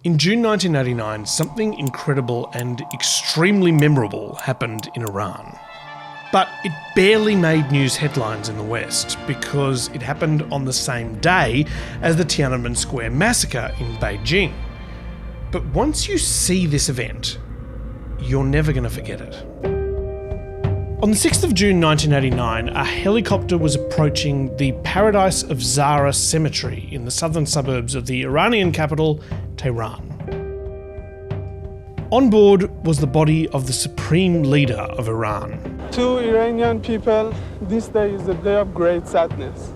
In June 1989, something incredible and extremely memorable happened in Iran. But it barely made news headlines in the West because it happened on the same day as the Tiananmen Square massacre in Beijing. But once you see this event, you're never going to forget it. On the 6th of June 1989, a helicopter was approaching the Paradise of Zahra cemetery in the southern suburbs of the Iranian capital, Tehran. On board was the body of the supreme leader of Iran. To Iranian people, this day is a day of great sadness.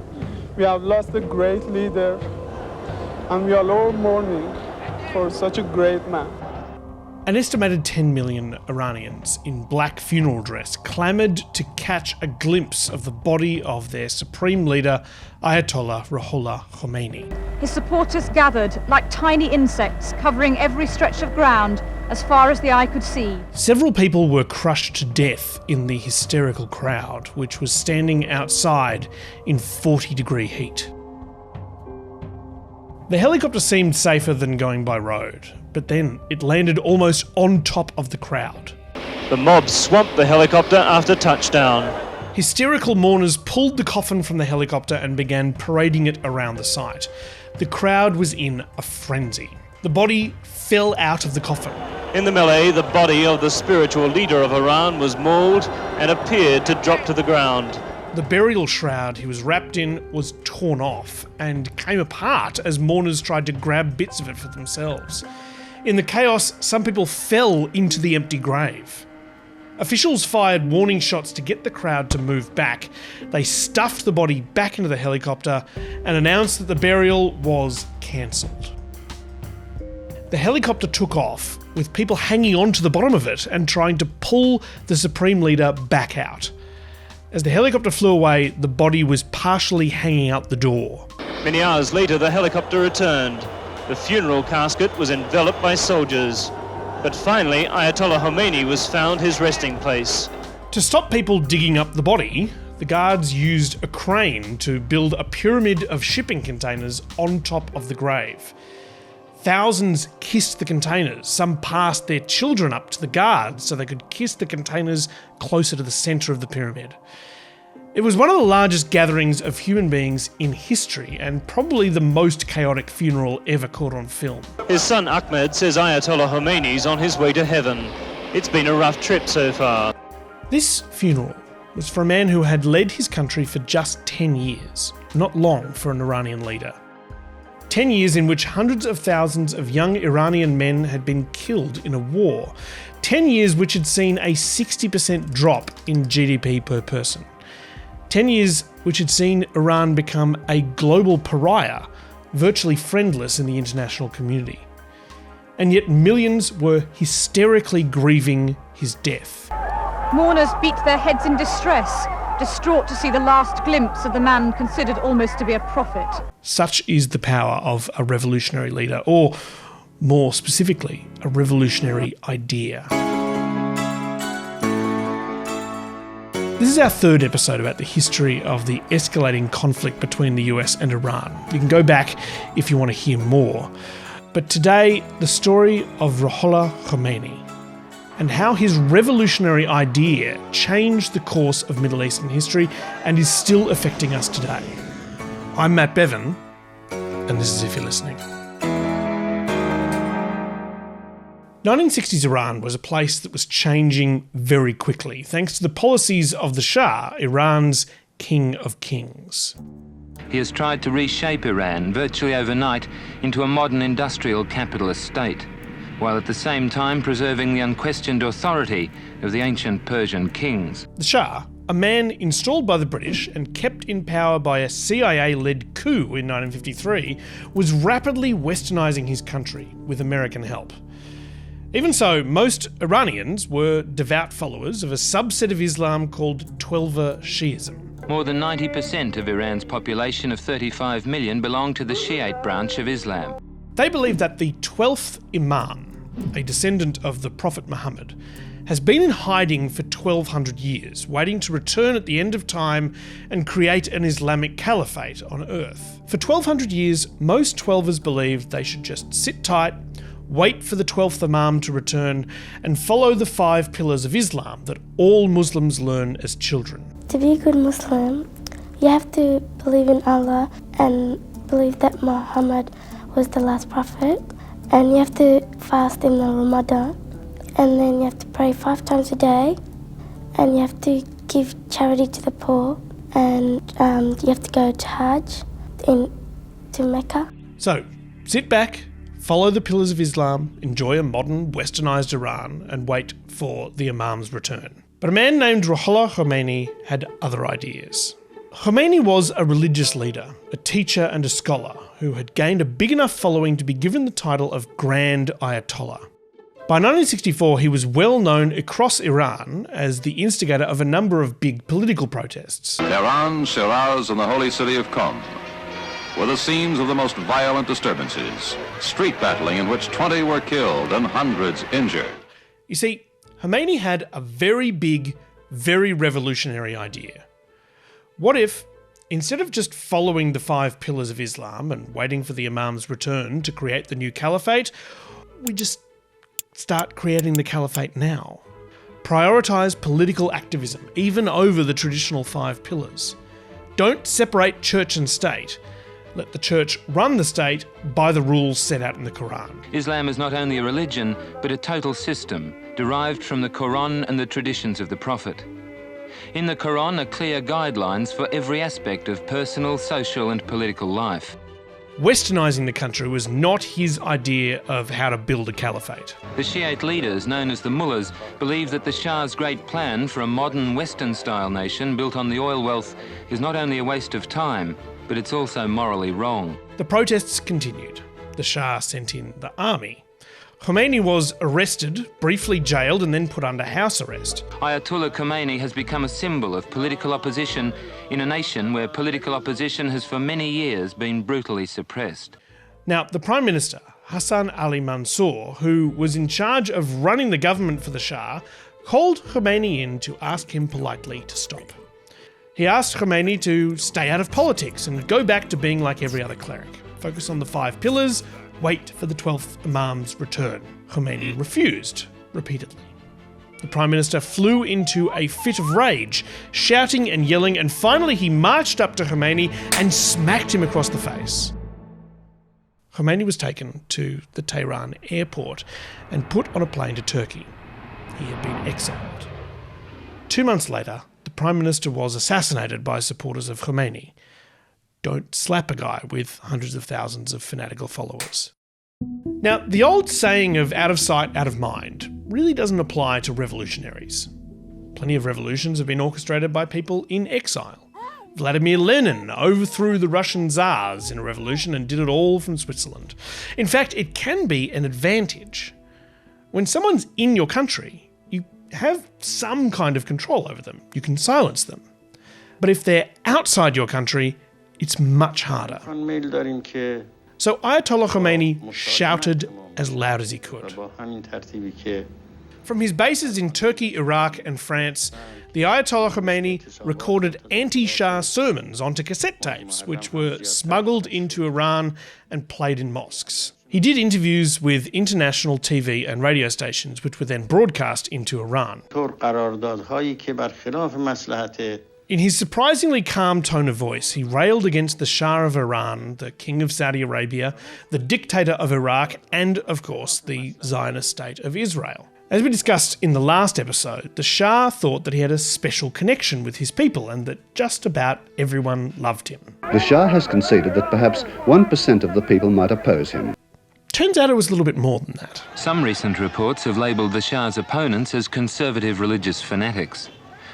We have lost a great leader, and we are all mourning for such a great man. An estimated 10 million Iranians in black funeral dress clamoured to catch a glimpse of the body of their supreme leader, Ayatollah Ruhollah Khomeini. His supporters gathered like tiny insects, covering every stretch of ground as far as the eye could see. Several people were crushed to death in the hysterical crowd, which was standing outside in 40-degree heat. The helicopter seemed safer than going by road, but then it landed almost on top of the crowd. The mob swamped the helicopter after touchdown. Hysterical mourners pulled the coffin from the helicopter and began parading it around the site. The crowd was in a frenzy. The body fell out of the coffin. In the melee, the body of the spiritual leader of Iran was mauled and appeared to drop to the ground. The burial shroud he was wrapped in was torn off and came apart as mourners tried to grab bits of it for themselves. In the chaos, some people fell into the empty grave. Officials fired warning shots to get the crowd to move back. They stuffed the body back into the helicopter and announced that the burial was cancelled. The helicopter took off, with people hanging on to the bottom of it and trying to pull the supreme leader back out. As the helicopter flew away, the body was partially hanging out the door. Many hours later, the helicopter returned. The funeral casket was enveloped by soldiers. But finally, Ayatollah Khomeini was found his resting place. To stop people digging up the body, the guards used a crane to build a pyramid of shipping containers on top of the grave. Thousands kissed the containers. Some passed their children up to the guards so they could kiss the containers closer to the centre of the pyramid. It was one of the largest gatherings of human beings in history and probably the most chaotic funeral ever caught on film. His son Ahmed says Ayatollah Khomeini's on his way to heaven. It's been a rough trip so far. This funeral was for a man who had led his country for just 10 years, not long for an Iranian leader. 10 years in which hundreds of thousands of young Iranian men had been killed in a war. 10 years which had seen a 60% drop in GDP per person. 10 years which had seen Iran become a global pariah, virtually friendless in the international community. And yet millions were hysterically grieving his death. Mourners beat their heads in distress, distraught to see the last glimpse of the man considered almost to be a prophet. Such is the power of a revolutionary leader, or more specifically, a revolutionary idea. This is our third episode about the history of the escalating conflict between the US and Iran. You can go back if you want to hear more. But today, the story of Ruhollah Khomeini and how his revolutionary idea changed the course of Middle Eastern history and is still affecting us today. I'm Matt Bevan, and this is If You're Listening. 1960s Iran was a place that was changing very quickly, thanks to the policies of the Shah, Iran's King of Kings. He has tried to reshape Iran virtually overnight into a modern industrial capitalist state, while at the same time preserving the unquestioned authority of the ancient Persian kings. The Shah, a man installed by the British and kept in power by a CIA-led coup in 1953, was rapidly westernising his country with American help. Even so, most Iranians were devout followers of a subset of Islam called Twelver Shi'ism. More than 90% of Iran's population of 35 million belong to the Shiite branch of Islam. They believe that the 12th Imam, a descendant of the Prophet Muhammad, has been in hiding for 1200 years, waiting to return at the end of time and create an Islamic caliphate on earth. For 1200 years, most Twelvers believed they should just sit tight, wait for the 12th Imam to return, and follow the 5 pillars of Islam that all Muslims learn as children. To be a good Muslim, you have to believe in Allah and believe that Muhammad was the last prophet, and you have to fast in the Ramadan, and then you have to pray 5 times a day, and you have to give charity to the poor, and you have to go to Hajj to Mecca. So, sit back, follow the pillars of Islam, enjoy a modern, westernised Iran, and wait for the Imam's return. But a man named Ruhollah Khomeini had other ideas. Khomeini was a religious leader, a teacher and a scholar who had gained a big enough following to be given the title of Grand Ayatollah. By 1964, he was well known across Iran as the instigator of a number of big political protests. Tehran, Shiraz and the holy city of Qom were the scenes of the most violent disturbances, street battling in which 20 were killed and hundreds injured. You see, Khomeini had a very big, very revolutionary idea. What if, instead of just following the 5 pillars of Islam and waiting for the Imam's return to create the new caliphate, we just start creating the caliphate now? Prioritise political activism, even over the traditional 5 pillars. Don't separate church and state. Let the church run the state by the rules set out in the Quran. Islam is not only a religion, but a total system, derived from the Quran and the traditions of the Prophet. In the Quran are clear guidelines for every aspect of personal, social and political life. Westernising the country was not his idea of how to build a caliphate. The Shiite leaders, known as the mullahs, believe that the Shah's great plan for a modern Western-style nation built on the oil wealth is not only a waste of time, but it's also morally wrong. The protests continued. The Shah sent in the army. Khomeini was arrested, briefly jailed and then put under house arrest. Ayatollah Khomeini has become a symbol of political opposition in a nation where political opposition has for many years been brutally suppressed. Now, the Prime Minister, Hassan Ali Mansour, who was in charge of running the government for the Shah, called Khomeini in to ask him politely to stop. He asked Khomeini to stay out of politics and go back to being like every other cleric. Focus on the 5 pillars, wait for the 12th Imam's return. Khomeini refused, repeatedly. The Prime Minister flew into a fit of rage, shouting and yelling, and finally he marched up to Khomeini and smacked him across the face. Khomeini was taken to the Tehran airport and put on a plane to Turkey. He had been exiled. 2 months later, the Prime Minister was assassinated by supporters of Khomeini. Don't slap a guy with hundreds of thousands of fanatical followers. Now, the old saying of out of sight, out of mind really doesn't apply to revolutionaries. Plenty of revolutions have been orchestrated by people in exile. Vladimir Lenin overthrew the Russian Tsars in a revolution and did it all from Switzerland. In fact, it can be an advantage. When someone's in your country, you have some kind of control over them. You can silence them. But if they're outside your country, it's much harder. So Ayatollah Khomeini shouted as loud as he could. From his bases in Turkey, Iraq and France, the Ayatollah Khomeini recorded anti-Shah sermons onto cassette tapes, which were smuggled into Iran and played in mosques. He did interviews with international TV and radio stations, which were then broadcast into Iran. In his surprisingly calm tone of voice, he railed against the Shah of Iran, the King of Saudi Arabia, the dictator of Iraq, and, of course, the Zionist state of Israel. As we discussed in the last episode, the Shah thought that he had a special connection with his people and that just about everyone loved him. The Shah has conceded that perhaps 1% of the people might oppose him. Turns out it was a little bit more than that. Some recent reports have labelled the Shah's opponents as conservative religious fanatics.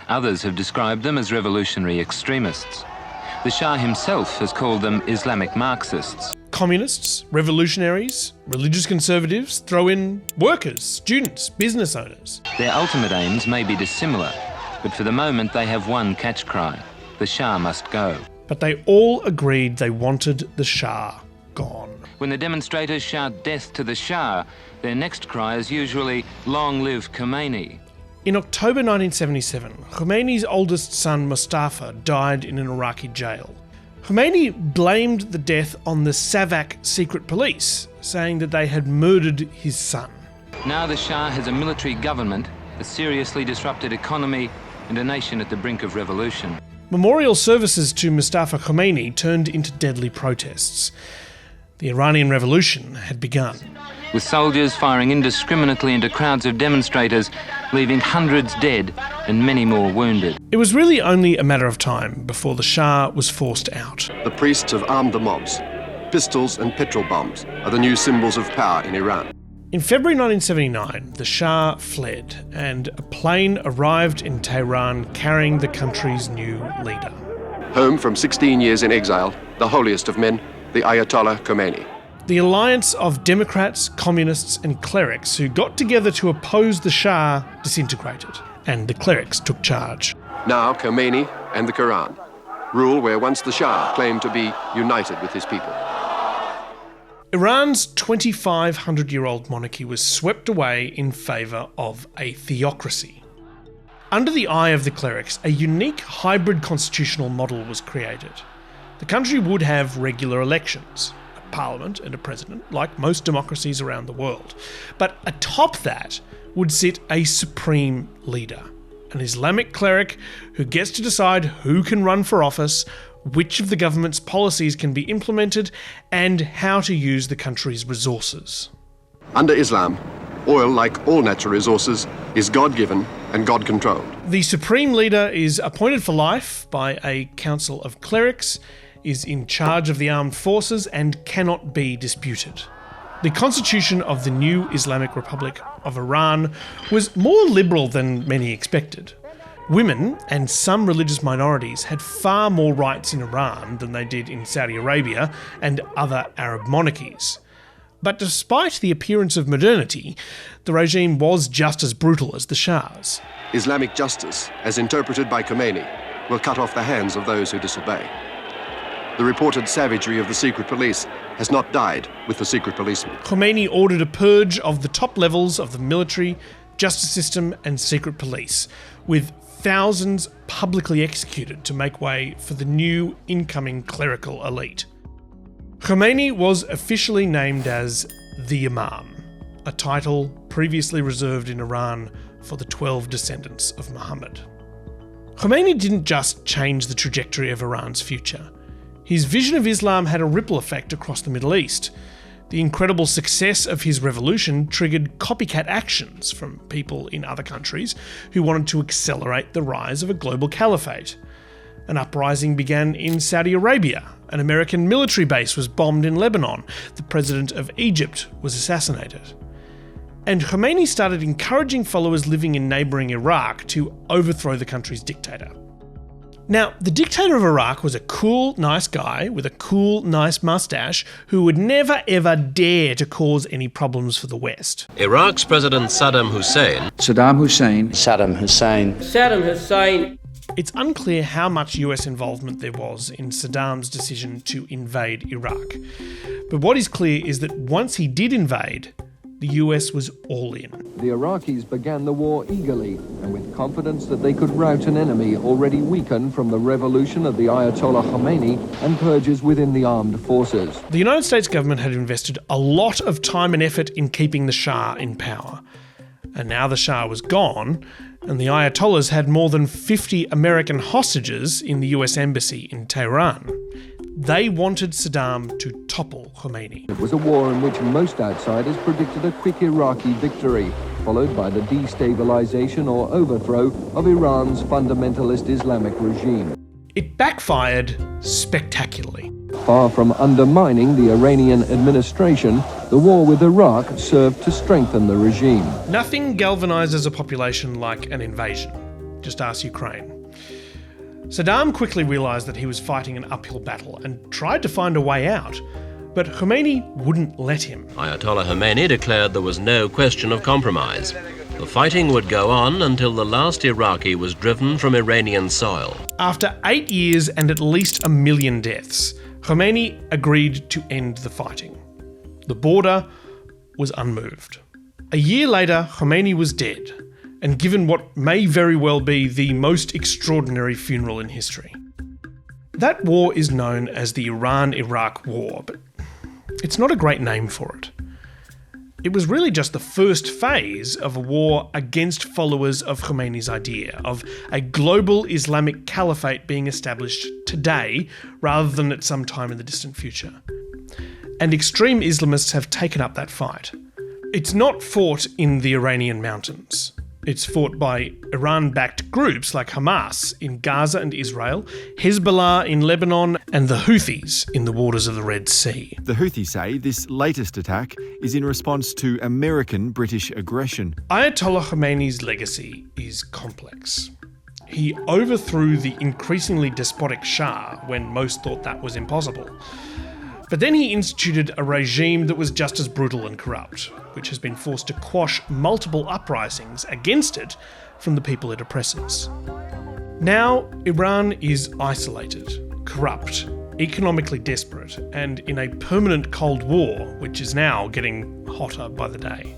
Others have described them as revolutionary extremists. The Shah himself has called them Islamic Marxists. Communists, revolutionaries, religious conservatives, throw in workers, students, business owners. Their ultimate aims may be dissimilar, but for the moment they have one catch cry: the Shah must go. But they all agreed they wanted the Shah gone. When the demonstrators shout death to the Shah, their next cry is usually long live Khomeini. In October 1977, Khomeini's oldest son Mustafa died in an Iraqi jail. Khomeini blamed the death on the Savak secret police, saying that they had murdered his son. Now the Shah has a military government, a seriously disrupted economy, and a nation at the brink of revolution. Memorial services to Mustafa Khomeini turned into deadly protests. The Iranian Revolution had begun. With soldiers firing indiscriminately into crowds of demonstrators, leaving hundreds dead and many more wounded. It was really only a matter of time before the Shah was forced out. The priests have armed the mobs. Pistols and petrol bombs are the new symbols of power in Iran. In February 1979, the Shah fled, and a plane arrived in Tehran carrying the country's new leader. Home from 16 years in exile, the holiest of men, the Ayatollah Khomeini. The alliance of Democrats, communists and clerics who got together to oppose the Shah disintegrated, and the clerics took charge. Now Khomeini and the Quran rule where once the Shah claimed to be united with his people. Iran's 2,500-year-old monarchy was swept away in favour of a theocracy. Under the eye of the clerics, a unique hybrid constitutional model was created. The country would have regular elections, a parliament and a president, like most democracies around the world. But atop that would sit a supreme leader, an Islamic cleric who gets to decide who can run for office, which of the government's policies can be implemented, and how to use the country's resources. Under Islam, oil, like all natural resources, is God-given and God-controlled. The supreme leader is appointed for life by a council of clerics, is in charge of the armed forces, and cannot be disputed. The constitution of the new Islamic Republic of Iran was more liberal than many expected. Women and some religious minorities had far more rights in Iran than they did in Saudi Arabia and other Arab monarchies. But despite the appearance of modernity, the regime was just as brutal as the Shah's. Islamic justice, as interpreted by Khomeini, will cut off the hands of those who disobey. The reported savagery of the secret police has not died with the secret policemen. Khomeini ordered a purge of the top levels of the military, justice system and secret police, with thousands publicly executed to make way for the new incoming clerical elite. Khomeini was officially named as the Imam, a title previously reserved in Iran for the 12 descendants of Muhammad. Khomeini didn't just change the trajectory of Iran's future. His vision of Islam had a ripple effect across the Middle East. The incredible success of his revolution triggered copycat actions from people in other countries who wanted to accelerate the rise of a global caliphate. An uprising began in Saudi Arabia. An American military base was bombed in Lebanon. The president of Egypt was assassinated. And Khomeini started encouraging followers living in neighbouring Iraq to overthrow the country's dictator. Now, the dictator of Iraq was a cool, nice guy with a cool, nice mustache who would never ever dare to cause any problems for the West. Iraq's President Saddam Hussein. Saddam Hussein. Saddam Hussein. Saddam Hussein. It's unclear how much US involvement there was in Saddam's decision to invade Iraq. But what is clear is that once he did invade, the US was all in. The Iraqis began the war eagerly and with confidence that they could rout an enemy already weakened from the revolution of the Ayatollah Khomeini and purges within the armed forces. The United States government had invested a lot of time and effort in keeping the Shah in power. And now the Shah was gone, and the Ayatollahs had more than 50 American hostages in the US embassy in Tehran. They wanted Saddam to topple Khomeini. It was a war in which most outsiders predicted a quick Iraqi victory, followed by the destabilization or overthrow of Iran's fundamentalist Islamic regime. It backfired spectacularly. Far from undermining the Iranian administration, the war with Iraq served to strengthen the regime. Nothing galvanizes a population like an invasion. Just ask Ukraine. Saddam quickly realised that he was fighting an uphill battle and tried to find a way out, but Khomeini wouldn't let him. Ayatollah Khomeini declared there was no question of compromise. The fighting would go on until the last Iraqi was driven from Iranian soil. After 8 years and at least 1 million deaths, Khomeini agreed to end the fighting. The border was unmoved. A year later, Khomeini was dead, and given what may very well be the most extraordinary funeral in history. That war is known as the Iran-Iraq War, but it's not a great name for it. It was really just the first phase of a war against followers of Khomeini's idea of a global Islamic caliphate being established today rather than at some time in the distant future. And extreme Islamists have taken up that fight. It's not fought in the Iranian mountains. It's fought by Iran-backed groups like Hamas in Gaza and Israel, Hezbollah in Lebanon, and the Houthis in the waters of the Red Sea. The Houthis say this latest attack is in response to American-British aggression. Ayatollah Khomeini's legacy is complex. He overthrew the increasingly despotic Shah when most thought that was impossible. But then he instituted a regime that was just as brutal and corrupt, which has been forced to quash multiple uprisings against it from the people it oppresses. Now, Iran is isolated, corrupt, economically desperate, and in a permanent Cold War, which is now getting hotter by the day.